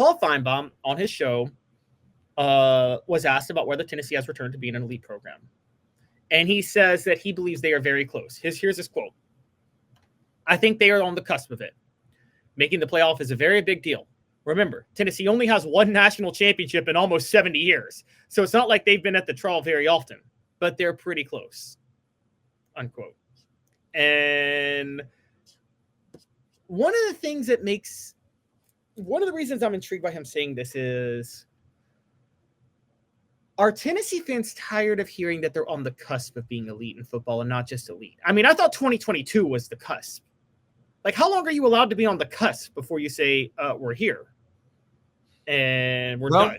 Paul Finebaum on his show was asked about whether Tennessee has returned to being an elite program. And he says that he believes they are very close. Here's his quote. I think they are on the cusp of it. Making the playoff is a very big deal. Remember, Tennessee only has one national championship in almost 70 years. So it's not like they've been at the trial very often, but they're pretty close. Unquote. And one of the reasons I'm intrigued by him saying this is, are Tennessee fans tired of hearing that they're on the cusp of being elite in football and not just elite? I mean, I thought 2022 was the cusp. Like, how long are you allowed to be on the cusp before you say we're here and we're done?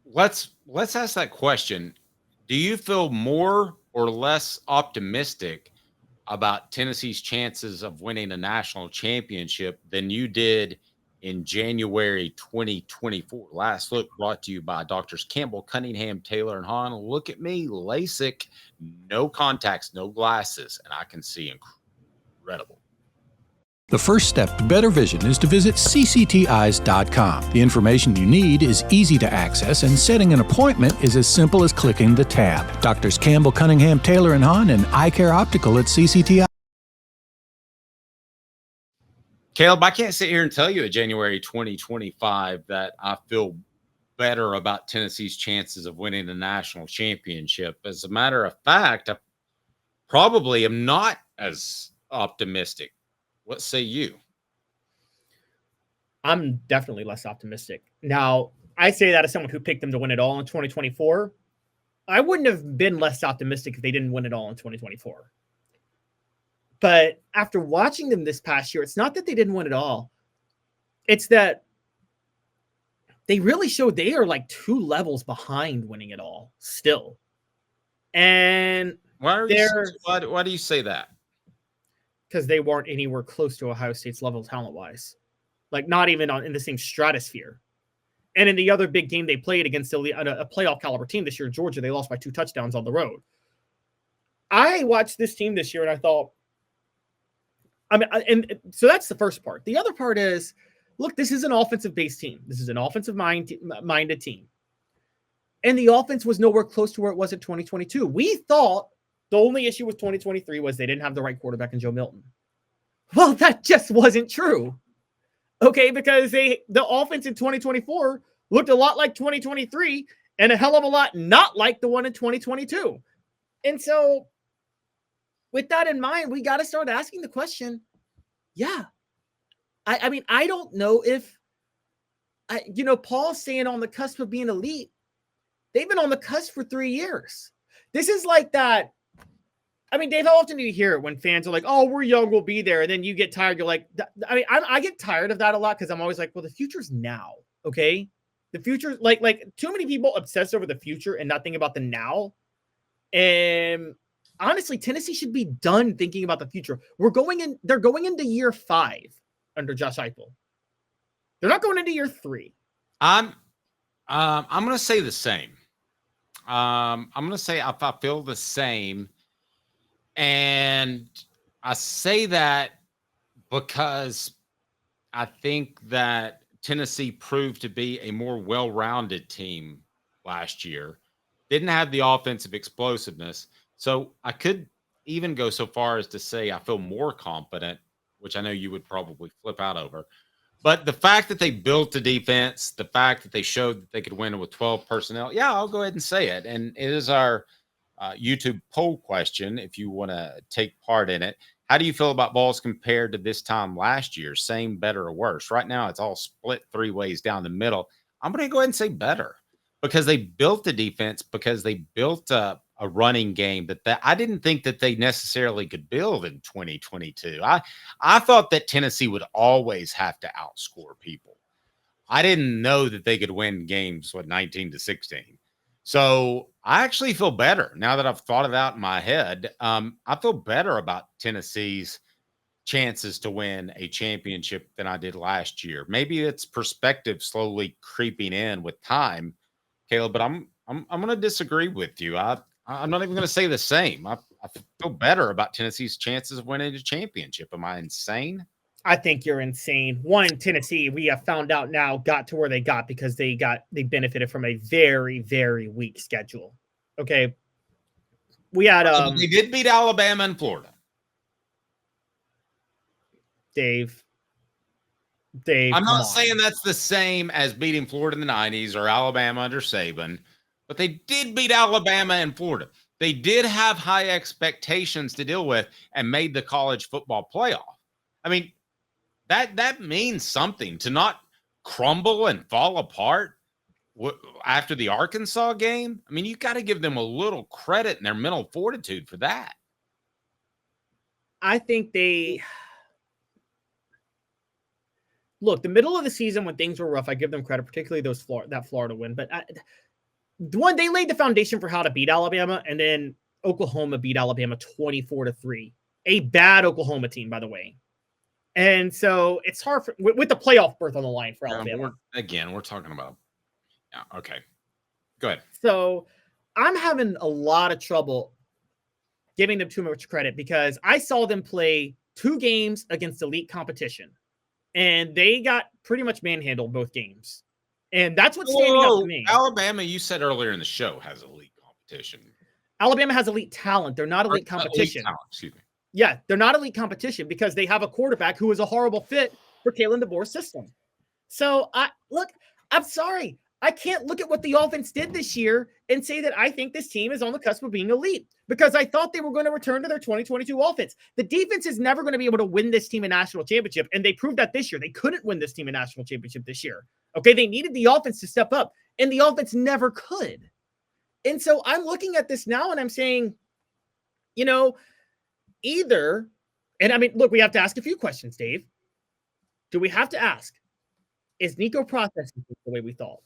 Let's ask that question. Do you feel more or less optimistic about Tennessee's chances of winning a national championship than you did in January 2024? Last Look brought to you by Doctors Campbell, Cunningham, Taylor, and Hahn. Look at me, LASIK, no contacts, no glasses, and I can see incredible. The first step to better vision is to visit ccteyes.com. The information you need is easy to access, and setting an appointment is as simple as clicking the tab. Doctors Campbell, Cunningham, Taylor, and Hahn, and Eye Care Optical at CCTI. Caleb, I can't sit here and tell you in January 2025 that I feel better about Tennessee's chances of winning the national championship. As a matter of fact, I probably am not as optimistic. What say you? I'm definitely less optimistic. Now, I say that as someone who picked them to win it all in 2024. I wouldn't have been less optimistic if they didn't win it all in 2024. But after watching them this past year, it's not that they didn't win it all. It's that they really showed they are like 2 levels behind winning it all still. And why do you say that? Because they weren't anywhere close to Ohio State's level talent-wise. Like, not even in the same stratosphere. And in the other big game they played against a playoff caliber team this year, Georgia, they lost by 2 touchdowns on the road. I watched this team this year and I thought, and so that's the first part. The other part is, look, this is an offensive-based team. This is an offensive-minded team. And the offense was nowhere close to where it was in 2022. We thought the only issue with 2023 was they didn't have the right quarterback in Joe Milton. Well, that just wasn't true. Okay, because the offense in 2024 looked a lot like 2023 and a hell of a lot not like the one in 2022. And so with that in mind, we got to start asking the question, yeah. I mean, I don't know if, Paul's saying on the cusp of being elite. They've been on the cusp for 3 years. This is like that. I mean, Dave, how often do you hear it when fans are like, oh, we're young, we'll be there. And then you get tired. You're like, I get tired of that a lot because I'm always like, well, the future's now. Okay. The future, like too many people obsess over the future and not think about the now. And honestly, Tennessee should be done thinking about the future. They're going into year 5 under Josh Heupel. They're not going into year 3. I'm going to say the same. I'm going to say I feel the same. And I say that because I think that Tennessee proved to be a more well-rounded team last year. Didn't have the offensive explosiveness. So I could even go so far as to say I feel more confident, which I know you would probably flip out over. But the fact that they built the defense, the fact that they showed that they could win with 12 personnel, yeah, I'll go ahead and say it. And it is our YouTube poll question, if you want to take part in it. How do you feel about Vols compared to this time last year? Same, better, or worse? Right now, it's all split 3 ways down the middle. I'm going to go ahead and say better because they built the defense, because they built a running game that I didn't think that they necessarily could build in 2022. I thought that Tennessee would always have to outscore people. I didn't know that they could win games, 19-16. So I actually feel better now that I've thought it out in my head. I feel better about Tennessee's chances to win a championship than I did last year. Maybe it's perspective slowly creeping in with time, Caleb, but I'm going to disagree with you. I'm not even going to say the same. I feel better about Tennessee's chances of winning a championship. Am I insane? I think you're insane. One, Tennessee, we have found out now, got to where they got because they benefited from a very, very weak schedule. Okay. We had they did beat Alabama and Florida. Dave, I'm not saying that's the same as beating Florida in the 90s or Alabama under Saban, but they did beat Alabama and Florida. They did have high expectations to deal with and made the college football playoff. I mean, that means something to not crumble and fall apart after the Arkansas game. I mean, you got to give them a little credit in their mental fortitude for that. I think they look, the middle of the season when things were rough, I give them credit, particularly that Florida win. But one, they laid the foundation for how to beat Alabama, and then Oklahoma beat Alabama 24-3. A bad Oklahoma team, by the way. And so it's hard with the playoff berth on the line for Alabama. We're talking about. Yeah, okay. Go ahead. So I'm having a lot of trouble giving them too much credit because I saw them play 2 games against elite competition, and they got pretty much manhandled both games. And that's what's standing out to me. Alabama, you said earlier in the show, has elite competition. Alabama has elite talent. They're not elite competition. Elite talent, excuse me. Yeah, they're not elite competition because they have a quarterback who is a horrible fit for Kalen DeBoer's system. So I'm sorry. I can't look at what the offense did this year and say that I think this team is on the cusp of being elite because I thought they were going to return to their 2022 offense. The defense is never going to be able to win this team a national championship, and they proved that this year. They couldn't win this team a national championship this year. Okay, they needed the offense to step up, and the offense never could. And so I'm looking at this now, and I'm saying, either, and I mean, look, we have to ask a few questions, Dave. Do we have to ask, is Nico processing the way we thought?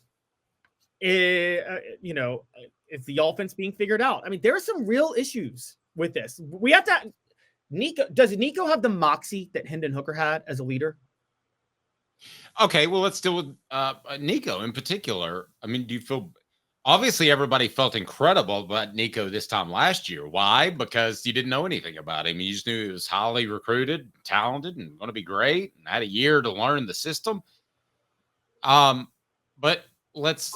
Is the offense being figured out? I mean, there are some real issues with this. We have to. Does Nico have the moxie that Hendon Hooker had as a leader? Okay, well, let's deal with Nico in particular. I mean, do you feel? Obviously, everybody felt incredible about Nico this time last year. Why? Because you didn't know anything about him. You just knew he was highly recruited, talented, and going to be great, and had a year to learn the system. But let's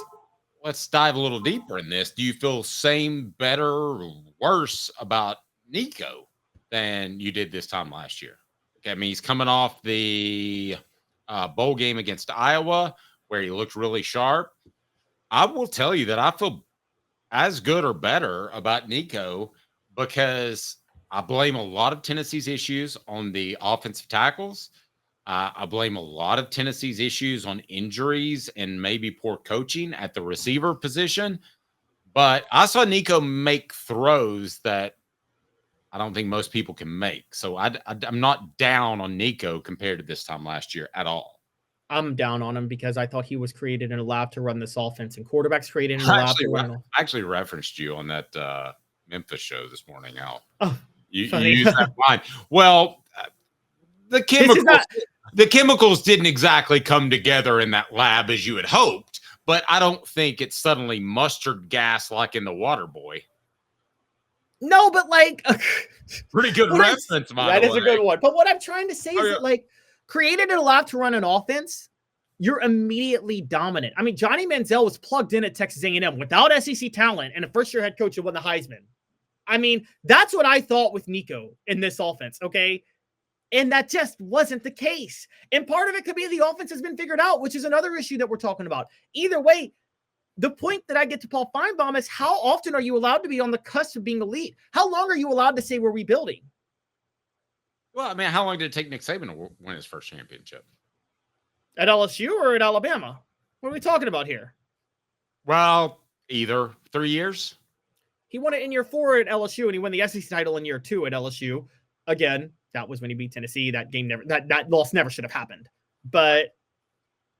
dive a little deeper in this. Do you feel same, better, or worse about Nico than you did this time last year? Okay, I mean, he's coming off the bowl game against Iowa where he looked really sharp. I will tell you that I feel as good or better about Nico because I blame a lot of Tennessee's issues on the offensive tackles. I blame a lot of Tennessee's issues on injuries and maybe poor coaching at the receiver position. But I saw Nico make throws that I don't think most people can make. So I'm not down on Nico compared to this time last year at all. I'm down on him because I thought he was created in a lab to run this offense, and quarterbacks created in a lab to run. I actually referenced you on that Memphis show this morning, Al. Oh, you used that line. Well, the chemicals didn't exactly come together in that lab as you had hoped, but I don't think it's suddenly mustard gas like in The Water Boy. No, but pretty good reference, That is a good one. But what I'm trying to say is that created in a lab to run an offense, you're immediately dominant. I mean, Johnny Manziel was plugged in at Texas A&M without SEC talent and a first-year head coach who won the Heisman. I mean, that's what I thought with Nico in this offense, okay? And that just wasn't the case. And part of it could be the offense has been figured out, which is another issue that we're talking about. Either way, the point that I get to Paul Finebaum is how often are you allowed to be on the cusp of being elite? How long are you allowed to say we're rebuilding? Well, I mean, how long did it take Nick Saban to win his first championship? At LSU or at Alabama? What are we talking about here? Well, either 3 years. He won it in year 4 at LSU, and he won the SEC title in year 2 at LSU. Again, that was when he beat Tennessee. That game that loss never should have happened. But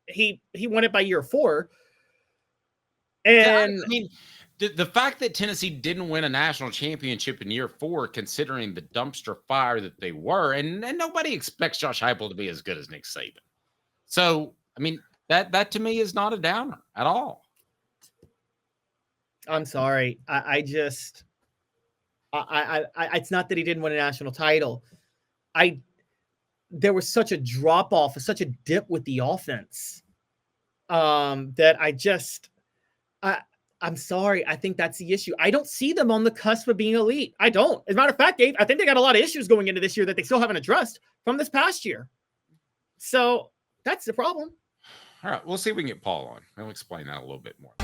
he won it by year 4. And I mean, the fact that Tennessee didn't win a national championship in year 4, considering the dumpster fire that they were, and nobody expects Josh Heupel to be as good as Nick Saban. So, I mean, that to me is not a downer at all. I'm sorry. It's not that he didn't win a national title. there was such a drop off, such a dip with the offense that I'm sorry. I think that's the issue. I don't see them on the cusp of being elite. I don't. As a matter of fact, Dave, I think they got a lot of issues going into this year that they still haven't addressed from this past year. So that's the problem. All right. We'll see if we can get Paul on. He'll explain that a little bit more.